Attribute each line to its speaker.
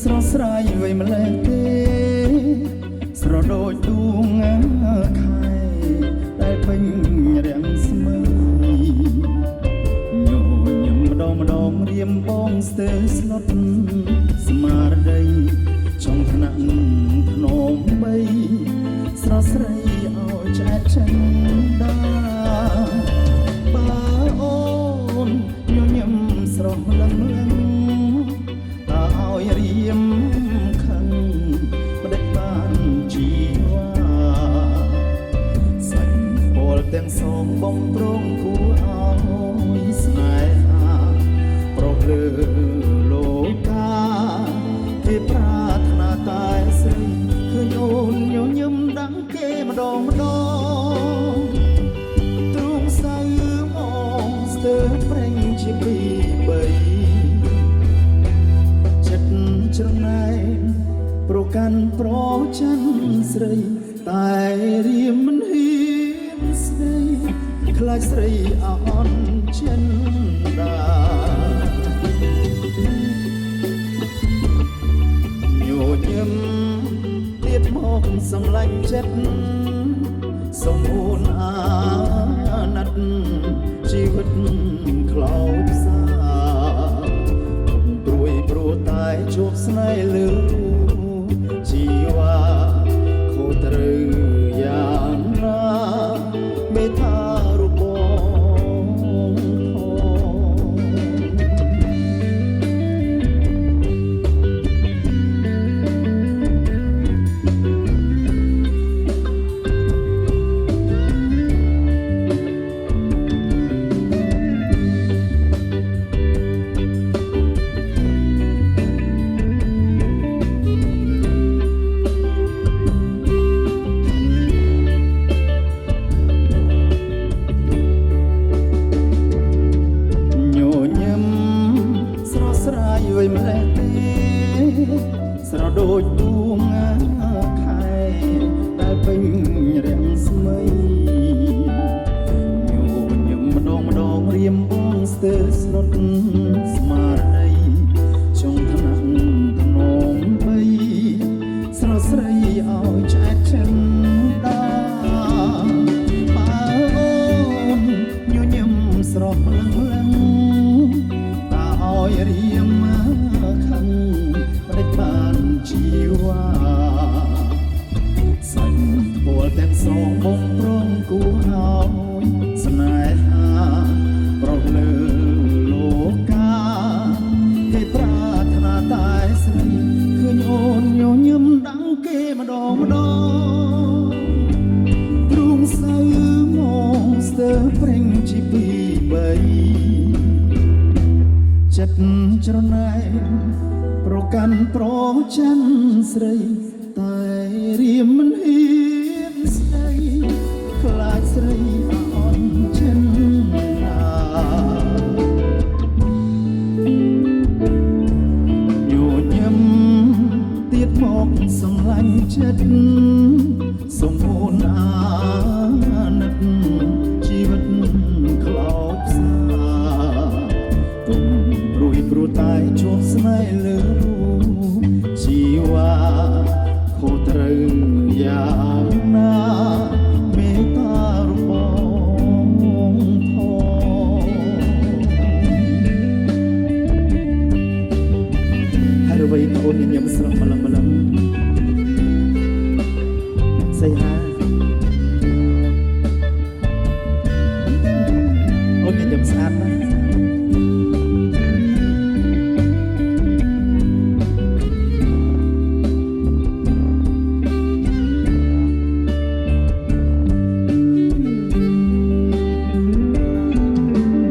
Speaker 1: ស្រស់ស្រាយវៃម្លេះទេស្រដូចដួងខែដែលពេញរាំងស្មើញញឹមម្ដងរៀមបងស្ទើស្លុតស្មារតីចង់ថ្នាក់ធ្នមបីស្រស់ស្រីឲ្យឆ្អែតចិនដាបើអូនញញឹមស្រស់លឹងតើឲ្យរៀមខឹងមិនដេចបានជីវ៉ាសាច់ពលទាំងសងបំប្រងគួរឲ្យស្នេហាប្រលើលោកាគេប្រាថ្នាតែស្រីឃើញអូនញញឹមដឹងគេម្ដងទ្រូងសៅមកស្ទើរប្រេងជាពីបីចិត្តច្រណែនប្រកាន់ប្រច័នស្រីតែរៀមមិនហ៊ានស្ដីខ្លាចស្រីអន់ចិនដាញញឹមទៀតមកសម្លាញ់ចិត្តសំហួនអាណិតជីវិតខ្លោចសាព្រួយព្រោះតែជួបស្នេហ៍លឺជីវ៉ាខូចត្រូវយ៉ាងណាមេថារូបស្រដូចដួងខែដែលពេញរាំងស្មីញញឹមម្ដងរៀមបងស្ទើស្លុតស្មារតីចង់ថ្នាក់ធ្នមបីស្រស់ស្រីឲ្យឆ្អែតចិនដាបើអូនញញឹមស្រស់លឹងតើឲ្យរៀមខឹងបានជីវ៉ាសាច់ពលទាំងសងបំប្រងគួរឲ្យស្នេហាប្រលើលោកាគេប្រាថ្នាតែស្រីឃើញអូនញញឹមដឹងគេម្ដងទ្រូងសៅមកស្ទើរប្រេងជីពីបីចិត្តច្រណែនប្រកាន់ប្រច័នស្រីតែរៀមមិនហ៊ានស្ដីខ្លាចស្រីអន់ចិនណាញញឹមទៀតមកសម្លាញ់ចិត្តសំហួនអាណិតជីវិតខ្លោចផ្សាទុំព្រួយព្រោះតែជួបស្នេហ៍លើ